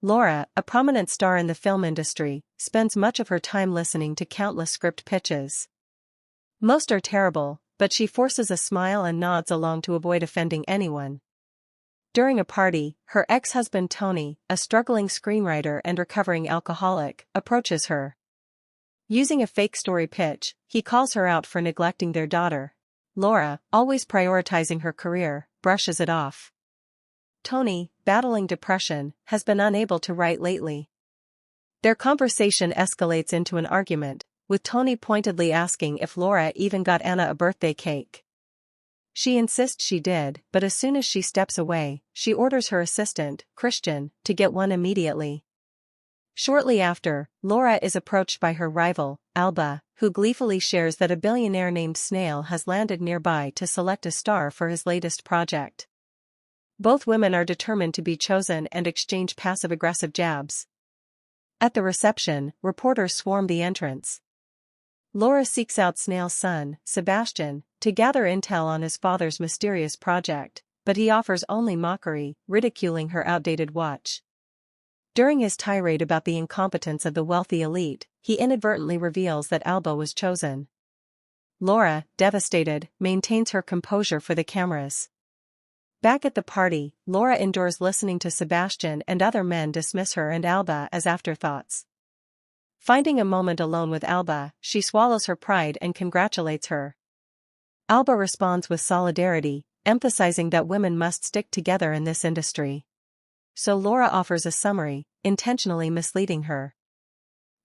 Laura, a prominent star in the film industry, spends much of her time listening to countless script pitches. Most are terrible, but she forces a smile and nods along to avoid offending anyone. During a party, her ex-husband Tony, a struggling screenwriter and recovering alcoholic, approaches her. Using a fake story pitch, he calls her out for neglecting their daughter. Laura, always prioritizing her career, brushes it off. Tony, battling depression, has been unable to write lately. Their conversation escalates into an argument, with Tony pointedly asking if Laura even got Anna a birthday cake. She insists she did, but as soon as she steps away, she orders her assistant, Christian, to get one immediately. Shortly after, Laura is approached by her rival, Alba, who gleefully shares that a billionaire named Snail has landed nearby to select a star for his latest project. Both women are determined to be chosen and exchange passive-aggressive jabs. At the reception, reporters swarm the entrance. Laura seeks out Snail's son, Sebastian, to gather intel on his father's mysterious project, but he offers only mockery, ridiculing her outdated watch. During his tirade about the incompetence of the wealthy elite, he inadvertently reveals that Alba was chosen. Laura, devastated, maintains her composure for the cameras. Back at the party, Laura endures listening to Sebastian and other men dismiss her and Alba as afterthoughts. Finding a moment alone with Alba, she swallows her pride and congratulates her. Alba responds with solidarity, emphasizing that women must stick together in this industry. So Laura offers a summary, intentionally misleading her.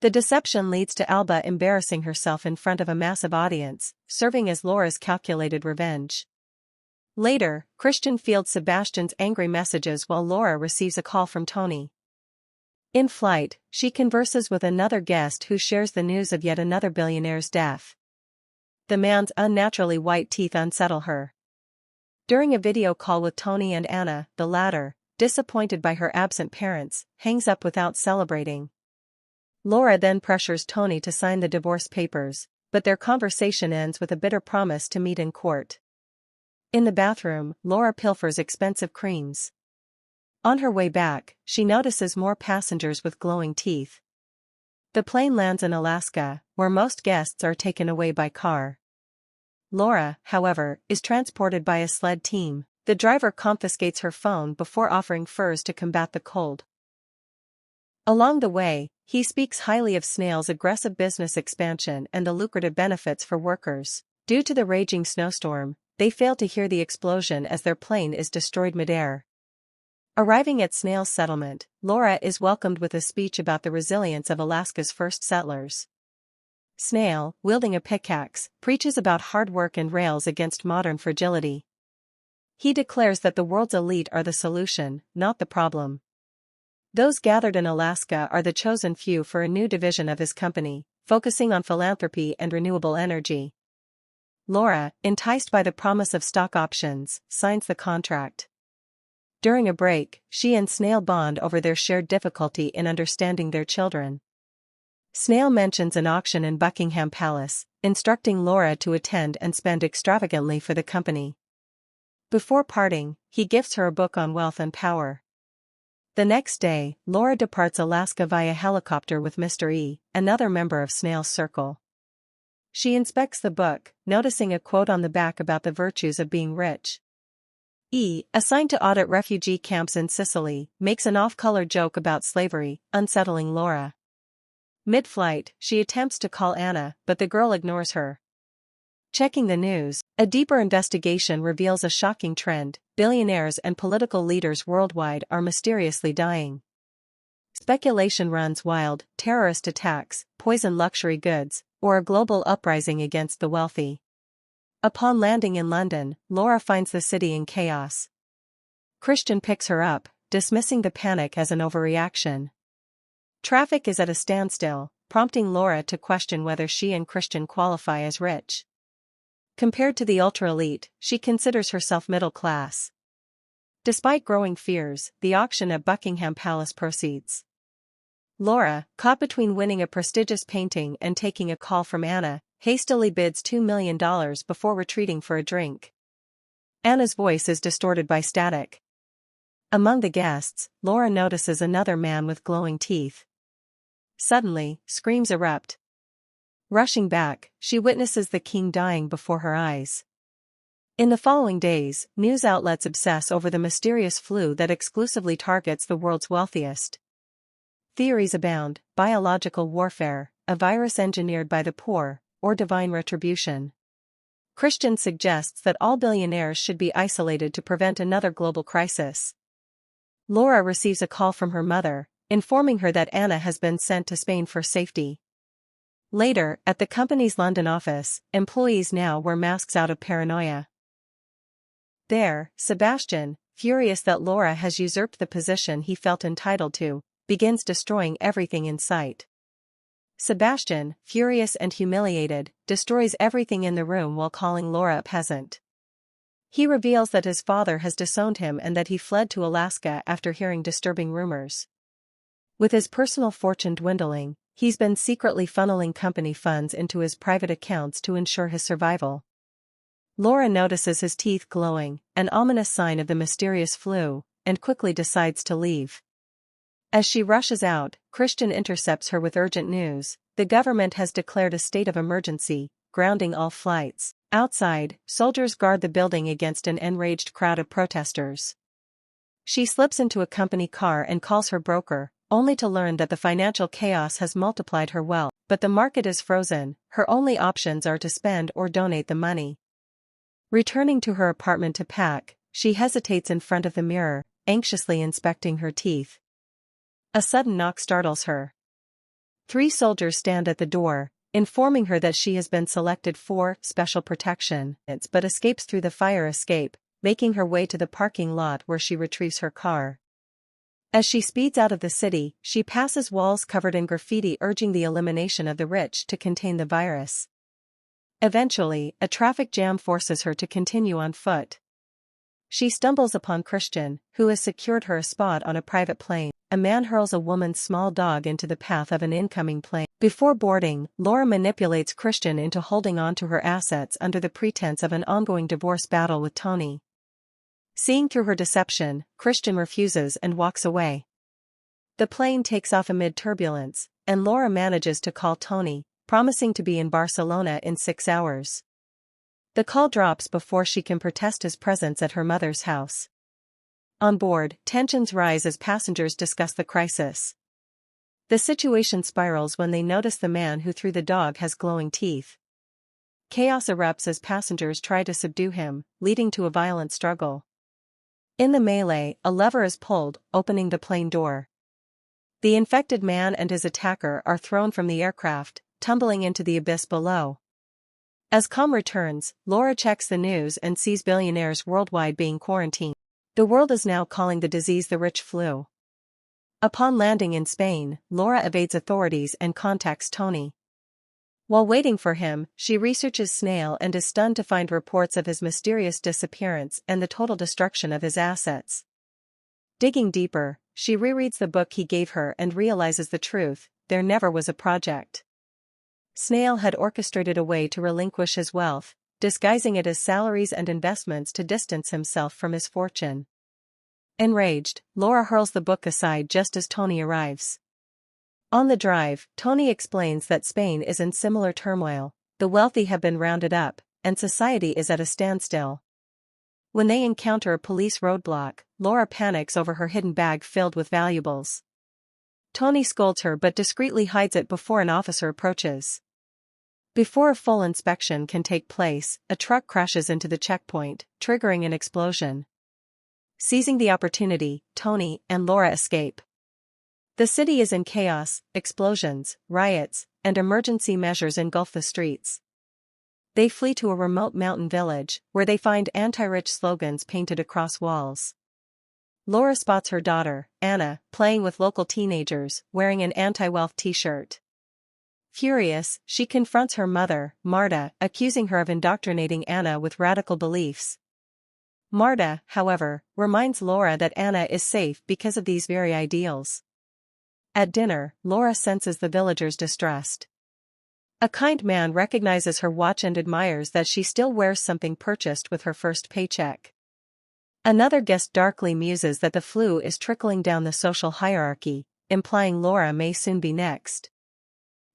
The deception leads to Alba embarrassing herself in front of a massive audience, serving as Laura's calculated revenge. Later, Christian fields Sebastian's angry messages while Laura receives a call from Tony. In flight, she converses with another guest who shares the news of yet another billionaire's death. The man's unnaturally white teeth unsettle her. During a video call with Tony and Anna, the latter, disappointed by her absent parents, hangs up without celebrating. Laura then pressures Tony to sign the divorce papers, but their conversation ends with a bitter promise to meet in court. In the bathroom, Laura pilfers expensive creams. On her way back, she notices more passengers with glowing teeth. The plane lands in Alaska, where most guests are taken away by car. Laura, however, is transported by a sled team. The driver confiscates her phone before offering furs to combat the cold. Along the way, he speaks highly of Snail's aggressive business expansion and the lucrative benefits for workers. Due to the raging snowstorm, they fail to hear the explosion as their plane is destroyed midair. Arriving at Snail's settlement, Laura is welcomed with a speech about the resilience of Alaska's first settlers. Snail, wielding a pickaxe, preaches about hard work and rails against modern fragility. He declares that the world's elite are the solution, not the problem. Those gathered in Alaska are the chosen few for a new division of his company, focusing on philanthropy and renewable energy. Laura, enticed by the promise of stock options, signs the contract. During a break, she and Snail bond over their shared difficulty in understanding their children. Snail mentions an auction in Buckingham Palace, instructing Laura to attend and spend extravagantly for the company. Before parting, he gifts her a book on wealth and power. The next day, Laura departs Alaska via helicopter with Mr. E, another member of Snail's circle. She inspects the book, noticing a quote on the back about the virtues of being rich. E, assigned to audit refugee camps in Sicily, makes an off-color joke about slavery, unsettling Laura. Mid-flight, she attempts to call Anna, but the girl ignores her. Checking the news, a deeper investigation reveals a shocking trend: billionaires and political leaders worldwide are mysteriously dying. Speculation runs wild: terrorist attacks, poisoned luxury goods, or a global uprising against the wealthy. Upon landing in London, Laura finds the city in chaos. Christian picks her up, dismissing the panic as an overreaction. Traffic is at a standstill, prompting Laura to question whether she and Christian qualify as rich. Compared to the ultra-elite, she considers herself middle class. Despite growing fears, the auction at Buckingham Palace proceeds. Laura, caught between winning a prestigious painting and taking a call from Anna, hastily bids $2 million before retreating for a drink. Anna's voice is distorted by static. Among the guests, Laura notices another man with glowing teeth. Suddenly, screams erupt. Rushing back, she witnesses the king dying before her eyes. In the following days, news outlets obsess over the mysterious flu that exclusively targets the world's wealthiest. Theories abound: biological warfare, a virus engineered by the poor, or divine retribution. Christian suggests that all billionaires should be isolated to prevent another global crisis. Laura receives a call from her mother, informing her that Anna has been sent to Spain for safety. Later, at the company's London office, employees now wear masks out of paranoia. There, Sebastian, furious that Laura has usurped the position he felt entitled to, begins destroying everything in sight. Sebastian, furious and humiliated, destroys everything in the room while calling Laura a peasant. He reveals that his father has disowned him and that he fled to Alaska after hearing disturbing rumors. With his personal fortune dwindling, he's been secretly funneling company funds into his private accounts to ensure his survival. Laura notices his teeth glowing, an ominous sign of the mysterious flu, and quickly decides to leave. As she rushes out, Christian intercepts her with urgent news: the government has declared a state of emergency, grounding all flights. Outside, soldiers guard the building against an enraged crowd of protesters. She slips into a company car and calls her broker, only to learn that the financial chaos has multiplied her wealth. But the market is frozen, her only options are to spend or donate the money. Returning to her apartment to pack, she hesitates in front of the mirror, anxiously inspecting her teeth. A sudden knock startles her. 3 soldiers stand at the door, informing her that she has been selected for special protection, but escapes through the fire escape, making her way to the parking lot where she retrieves her car. As she speeds out of the city, she passes walls covered in graffiti urging the elimination of the rich to contain the virus. Eventually, a traffic jam forces her to continue on foot. She stumbles upon Christian, who has secured her a spot on a private plane. A man hurls a woman's small dog into the path of an incoming plane. Before boarding, Laura manipulates Christian into holding on to her assets under the pretense of an ongoing divorce battle with Tony. Seeing through her deception, Christian refuses and walks away. The plane takes off amid turbulence, and Laura manages to call Tony, promising to be in Barcelona in 6 hours. The call drops before she can protest his presence at her mother's house. On board, tensions rise as passengers discuss the crisis. The situation spirals when they notice the man who threw the dog has glowing teeth. Chaos erupts as passengers try to subdue him, leading to a violent struggle. In the melee, a lever is pulled, opening the plane door. The infected man and his attacker are thrown from the aircraft, tumbling into the abyss below. As calm returns, Laura checks the news and sees billionaires worldwide being quarantined. The world is now calling the disease the rich flu. Upon landing in Spain, Laura evades authorities and contacts Tony. While waiting for him, she researches Snail and is stunned to find reports of his mysterious disappearance and the total destruction of his assets. Digging deeper, she rereads the book he gave her and realizes the truth: there never was a project. Snail had orchestrated a way to relinquish his wealth, disguising it as salaries and investments to distance himself from his fortune. Enraged, Laura hurls the book aside just as Tony arrives. On the drive, Tony explains that Spain is in similar turmoil: the wealthy have been rounded up, and society is at a standstill. When they encounter a police roadblock, Laura panics over her hidden bag filled with valuables. Tony scolds her but discreetly hides it before an officer approaches. Before a full inspection can take place, a truck crashes into the checkpoint, triggering an explosion. Seizing the opportunity, Tony and Laura escape. The city is in chaos: explosions, riots, and emergency measures engulf the streets. They flee to a remote mountain village, where they find anti-rich slogans painted across walls. Laura spots her daughter, Anna, playing with local teenagers, wearing an anti-wealth t-shirt. Furious, she confronts her mother, Marta, accusing her of indoctrinating Anna with radical beliefs. Marta, however, reminds Laura that Anna is safe because of these very ideals. At dinner, Laura senses the villagers' distress. A kind man recognizes her watch and admires that she still wears something purchased with her first paycheck. Another guest darkly muses that the flu is trickling down the social hierarchy, implying Laura may soon be next.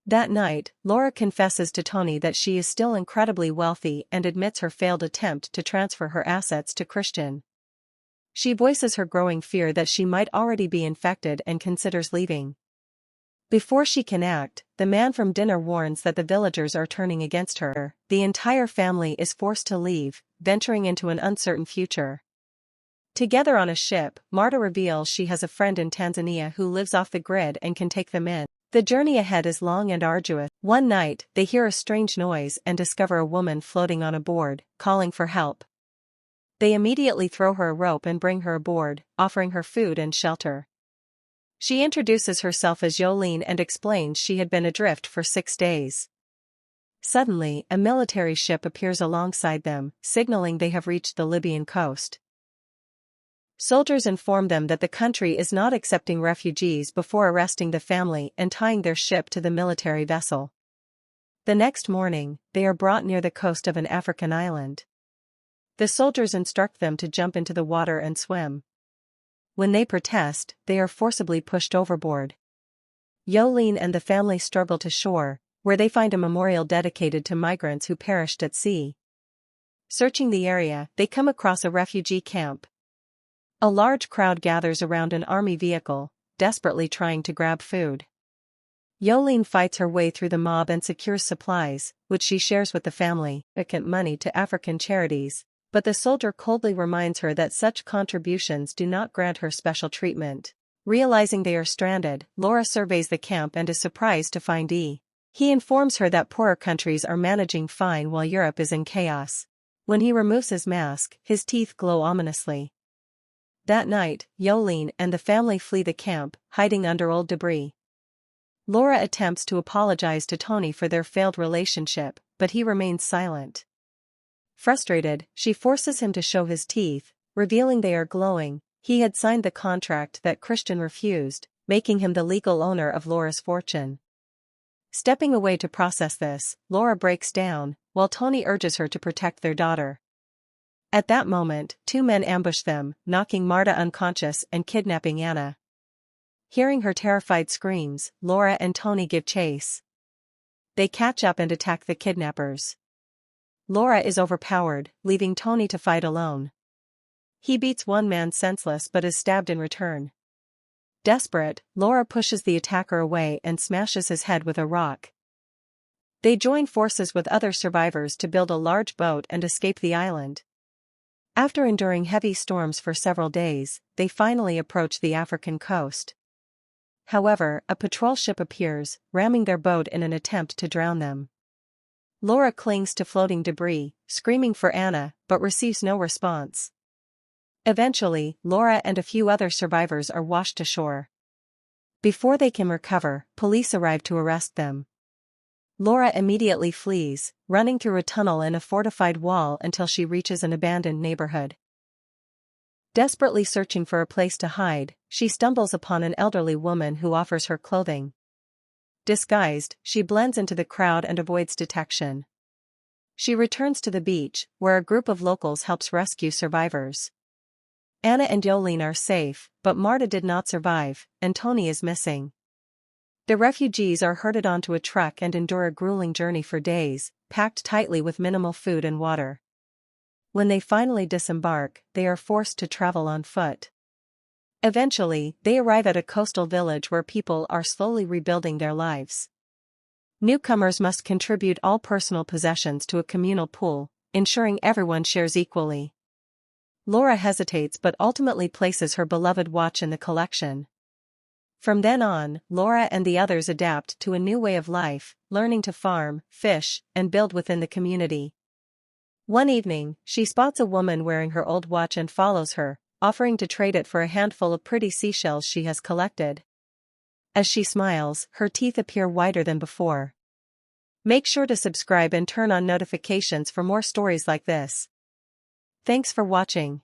That night, Laura confesses to Tony that she is still incredibly wealthy and admits her failed attempt to transfer her assets to Christian. She voices her growing fear that she might already be infected and considers leaving. Before she can act, the man from dinner warns that the villagers are turning against her. The entire family is forced to leave, venturing into an uncertain future. Together on a ship, Marta reveals she has a friend in Tanzania who lives off the grid and can take them in. The journey ahead is long and arduous. One night, they hear a strange noise and discover a woman floating on a board, calling for help. They immediately throw her a rope and bring her aboard, offering her food and shelter. She introduces herself as Yolene and explains she had been adrift for 6 days. Suddenly, a military ship appears alongside them, signaling they have reached the Libyan coast. Soldiers inform them that the country is not accepting refugees before arresting the family and tying their ship to the military vessel. The next morning, they are brought near the coast of an African island. The soldiers instruct them to jump into the water and swim. When they protest, they are forcibly pushed overboard. Yolene and the family struggle to shore, where they find a memorial dedicated to migrants who perished at sea. Searching the area, they come across a refugee camp. A large crowd gathers around an army vehicle, desperately trying to grab food. Yolene fights her way through the mob and secures supplies, which she shares with the family, significant money to African charities, but the soldier coldly reminds her that such contributions do not grant her special treatment. Realizing they are stranded, Laura surveys the camp and is surprised to find E. He informs her that poorer countries are managing fine while Europe is in chaos. When he removes his mask, his teeth glow ominously. That night, Yolene and the family flee the camp, hiding under old debris. Laura attempts to apologize to Tony for their failed relationship, but he remains silent. Frustrated, she forces him to show his teeth, revealing they are glowing. He had signed the contract that Christian refused, making him the legal owner of Laura's fortune. Stepping away to process this, Laura breaks down, while Tony urges her to protect their daughter. At that moment, 2 men ambush them, knocking Marta unconscious and kidnapping Anna. Hearing her terrified screams, Laura and Tony give chase. They catch up and attack the kidnappers. Laura is overpowered, leaving Tony to fight alone. He beats one man senseless but is stabbed in return. Desperate, Laura pushes the attacker away and smashes his head with a rock. They join forces with other survivors to build a large boat and escape the island. After enduring heavy storms for several days, they finally approach the African coast. However, a patrol ship appears, ramming their boat in an attempt to drown them. Laura clings to floating debris, screaming for Anna, but receives no response. Eventually, Laura and a few other survivors are washed ashore. Before they can recover, police arrive to arrest them. Laura immediately flees, running through a tunnel in a fortified wall until she reaches an abandoned neighborhood. Desperately searching for a place to hide, she stumbles upon an elderly woman who offers her clothing. Disguised, she blends into the crowd and avoids detection. She returns to the beach, where a group of locals helps rescue survivors. Anna and Yolene are safe, but Marta did not survive, and Tony is missing. The refugees are herded onto a truck and endure a grueling journey for days, packed tightly with minimal food and water. When they finally disembark, they are forced to travel on foot. Eventually, they arrive at a coastal village where people are slowly rebuilding their lives. Newcomers must contribute all personal possessions to a communal pool, ensuring everyone shares equally. Laura hesitates but ultimately places her beloved watch in the collection. From then on, Laura and the others adapt to a new way of life, learning to farm, fish, and build within the community. One evening, she spots a woman wearing her old watch and follows her, offering to trade it for a handful of pretty seashells she has collected. As she smiles, her teeth appear whiter than before. Make sure to subscribe and turn on notifications for more stories like this. Thanks for watching.